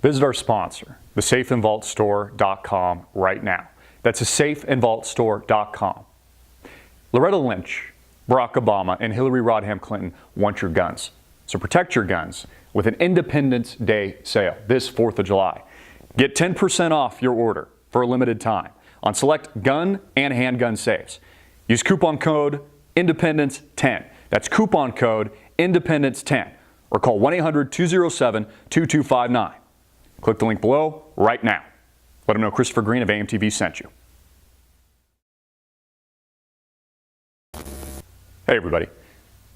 Visit our sponsor, thesafeandvaultstore.com right now. That's thesafeandvaultstore.com. Loretta Lynch, Barack Obama, and Hillary Rodham Clinton want your guns. So protect your guns with an Independence Day sale this 4th of July. Get 10% off your order for a limited time on select gun and handgun safes. Use coupon code Independence10. That's coupon code Independence10. Or call 1-800-207-2259. Click the link below right now. Let them know Christopher Green of AMTV sent you. Hey everybody,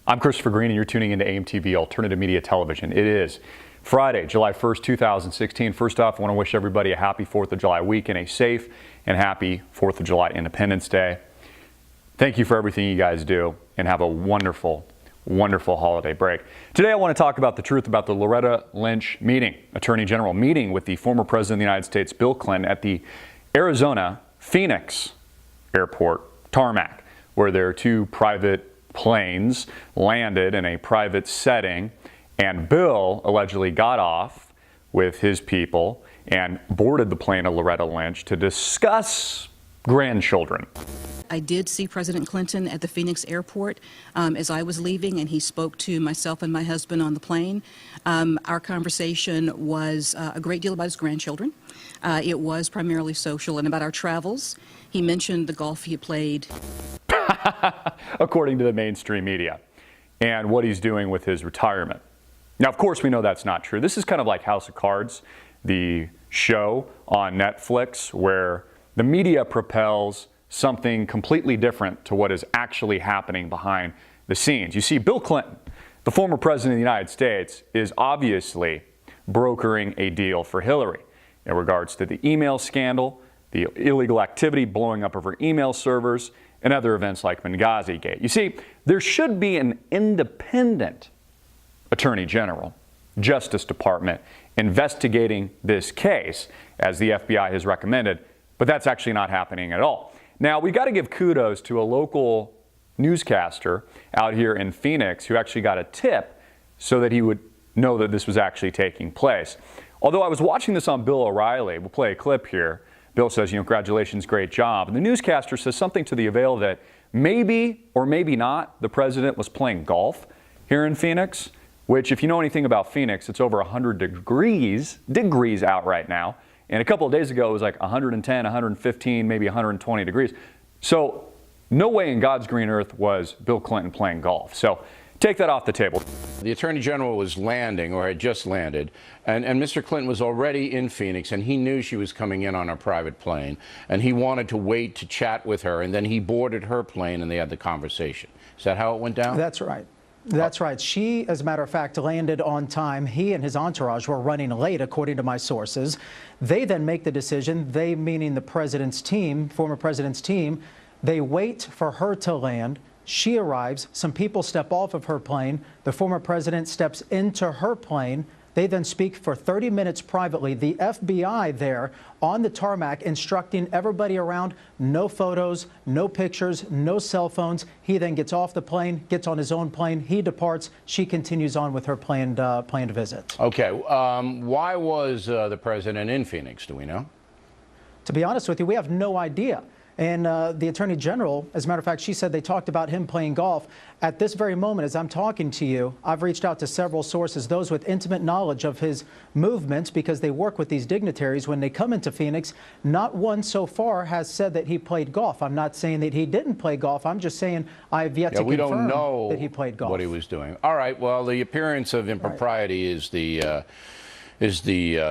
I'm Christopher Green and you're tuning into AMTV Alternative Media Television. It is Friday, July 1st, 2016. First off, I want to wish everybody a happy 4th of July week and a safe and happy 4th of July Independence Day. Thank you for everything you guys do and have a wonderful, wonderful holiday break. Today I want to talk about the truth about the Loretta Lynch meeting, Attorney General meeting with the former President of the United States, Bill Clinton, at the Arizona Phoenix Airport tarmac, where there are two private planes landed in a private setting, and Bill allegedly got off with his people and boarded the plane of Loretta Lynch to discuss grandchildren. I did see President Clinton at the Phoenix airport as I was leaving, and he spoke to myself and my husband on the plane. Our conversation was a great deal about his grandchildren. It was primarily social and about our travels. He mentioned the golf he had played. According to the mainstream media, and what he's doing with his retirement. Now, of course, we know that's not true. This is kind of like House of Cards, the show on Netflix, where the media propels something completely different to what is actually happening behind the scenes. You see, Bill Clinton, the former president of the United States, is obviously brokering a deal for Hillary in regards to the email scandal, the illegal activity blowing up of her email servers, and other events like Benghazi Gate. You see, there should be an independent Attorney General, Justice Department, investigating this case, as the FBI has recommended, but that's actually not happening at all. Now, we got to give kudos to a local newscaster out here in Phoenix who actually got a tip so that he would know that this was actually taking place. Although I was watching this on Bill O'Reilly, we'll play a clip here. Bill says, congratulations, great job. And the newscaster says something to the avail that maybe or maybe not the president was playing golf here in Phoenix, which, if you know anything about Phoenix, it's over 100 degrees out right now. And a couple of days ago, it was like 110, 115, maybe 120 degrees. So no way in God's green earth was Bill Clinton playing golf. So take that off the table. The Attorney General was landing, or had just landed, and Mr. Clinton was already in Phoenix, and he knew she was coming in on a private plane, and he wanted to wait to chat with her, and then he boarded her plane, and they had the conversation. Is that how it went down? That's right. That's right. She, as a matter of fact, landed on time. He and his entourage were running late, according to my sources. They then make the decision, they meaning the president's team, former president's team, they wait for her to land. She arrives, some people step off of her plane, the former president steps into her plane. They then speak for 30 minutes privately. The FBI there on the tarmac instructing everybody around, no photos, no pictures, no cell phones. He then gets off the plane, gets on his own plane, he departs. She continues on with her planned visit. Okay, why was the president in Phoenix, do we know? To be honest with you, we have no idea. And the Attorney General, as a matter of fact, she said they talked about him playing golf. At this very moment, as I'm talking to you, I've reached out to several sources, those with intimate knowledge of his movements, because they work with these dignitaries when they come into Phoenix. Not one so far has said that he played golf. I'm not saying that he didn't play golf. I'm just saying I've yet to confirm that he played golf. What he was doing. All right, well, the appearance of impropriety is the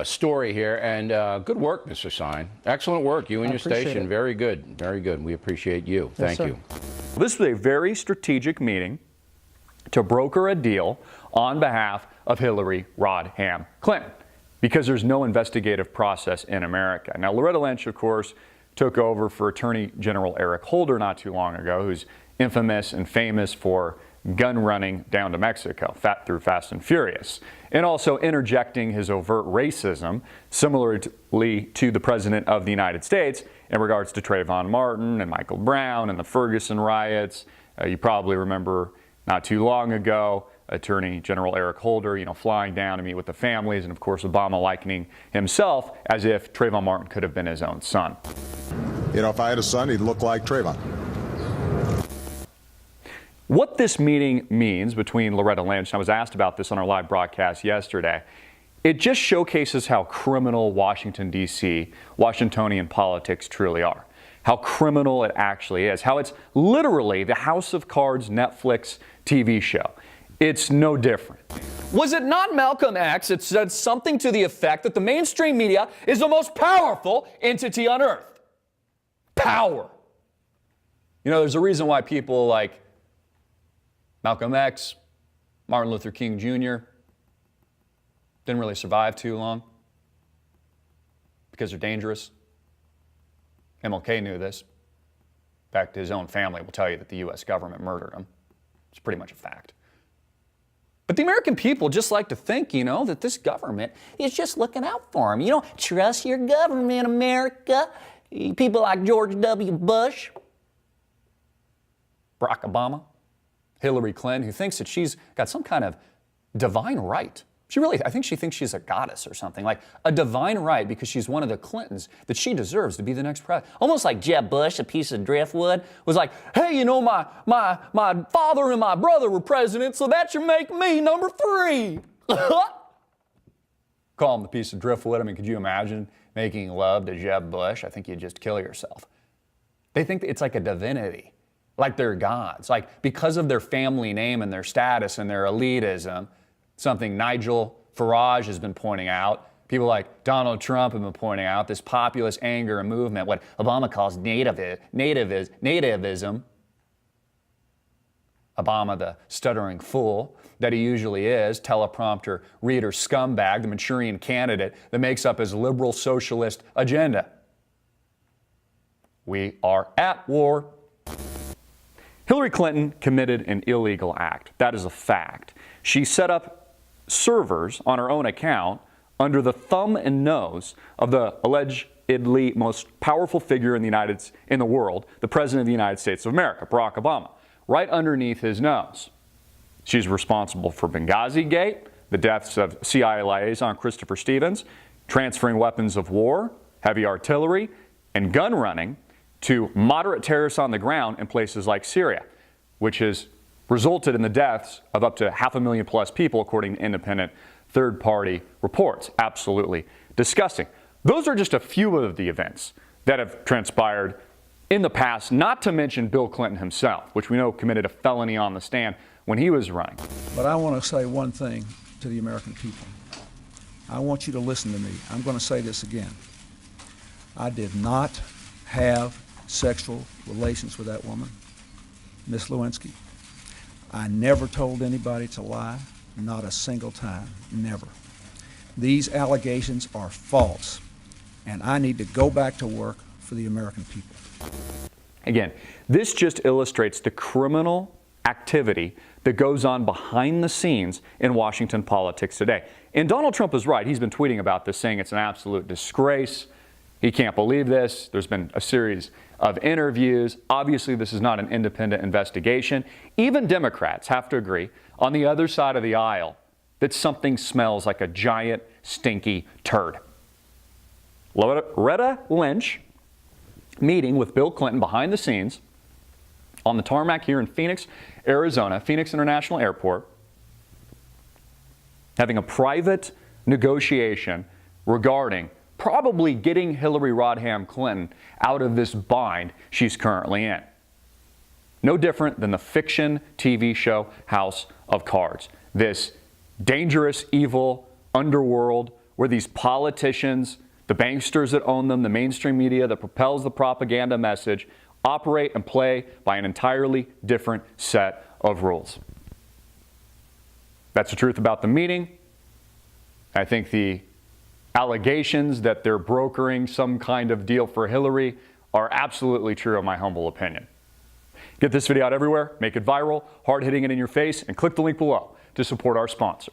story here, and good work, Mr. Sine. Excellent work, you and your station. Very good, very good. We appreciate you. Thank you. This was a very strategic meeting to broker a deal on behalf of Hillary Rodham Clinton, because there's no investigative process in America. Now, Loretta Lynch, of course, took over for Attorney General Eric Holder not too long ago, who's infamous and famous for gun running down to Mexico through Fast and Furious, and also interjecting his overt racism, similarly to the President of the United States, in regards to Trayvon Martin and Michael Brown and the Ferguson riots. You probably remember not too long ago, Attorney General Eric Holder, flying down to meet with the families, and of course Obama likening himself as if Trayvon Martin could have been his own son. If I had a son, he'd look like Trayvon. What this meeting means between Loretta Lynch, and I was asked about this on our live broadcast yesterday, it just showcases how criminal Washington, D.C., Washingtonian politics truly are. How criminal it actually is. How it's literally the House of Cards Netflix TV show. It's no different. Was it not Malcolm X that said something to the effect that the mainstream media is the most powerful entity on earth? Power. There's a reason why people like Malcolm X, Martin Luther King Jr. didn't really survive too long because they're dangerous. MLK knew this. In fact, his own family will tell you that the U.S. government murdered him. It's pretty much a fact. But the American people just like to think, that this government is just looking out for them. Trust your government, America. People like George W. Bush, Barack Obama, Hillary Clinton, who thinks that she's got some kind of divine right. I think she thinks she's a goddess or something, like a divine right because she's one of the Clintons, that she deserves to be the next president. Almost like Jeb Bush, a piece of driftwood, was like, hey, my father and my brother were presidents, so that should make me number 3. Call him the piece of driftwood. I mean, could you imagine making love to Jeb Bush? I think you'd just kill yourself. They think it's like a divinity, like they're gods, like because of their family name and their status and their elitism. Something Nigel Farage has been pointing out. People like Donald Trump have been pointing out this populist anger and movement, what Obama calls nativism. Obama, the stuttering fool that he usually is, teleprompter reader scumbag, the Manchurian candidate that makes up his liberal socialist agenda. We are at war. Hillary Clinton committed an illegal act. That is a fact. She set up servers on her own account under the thumb and nose of the allegedly most powerful figure in the world, the President of the United States of America, Barack Obama, right underneath his nose. She's responsible for Benghazi Gate, the deaths of CIA liaison Christopher Stevens, transferring weapons of war, heavy artillery, and gun running to moderate terrorists on the ground in places like Syria, which has resulted in the deaths of up to 500,000 plus people, according to independent third-party reports. Absolutely disgusting. Those are just a few of the events that have transpired in the past, not to mention Bill Clinton himself, which we know committed a felony on the stand when he was running. But I want to say one thing to the American people. I want you to listen to me. I'm going to say this again. I did not have sexual relations with that woman, Miss Lewinsky. I never told anybody to lie, not a single time, never. These allegations are false, and I need to go back to work for the American people. Again, this just illustrates the criminal activity that goes on behind the scenes in Washington politics today. And Donald Trump is right. He's been tweeting about this, saying it's an absolute disgrace. He can't believe this. There's been a series of interviews. Obviously, this is not an independent investigation. Even Democrats have to agree on the other side of the aisle that something smells like a giant, stinky turd. Loretta Lynch meeting with Bill Clinton behind the scenes on the tarmac here in Phoenix, Arizona, Phoenix International Airport, having a private negotiation regarding probably getting Hillary Rodham Clinton out of this bind she's currently in. No different than the fiction TV show House of Cards. This dangerous, evil underworld where these politicians, the banksters that own them, the mainstream media that propels the propaganda message, operate and play by an entirely different set of rules. That's the truth about the meeting. I think the allegations that they're brokering some kind of deal for Hillary are absolutely true, in my humble opinion. Get this video out everywhere, make it viral, hard hitting it in your face, and click the link below to support our sponsor.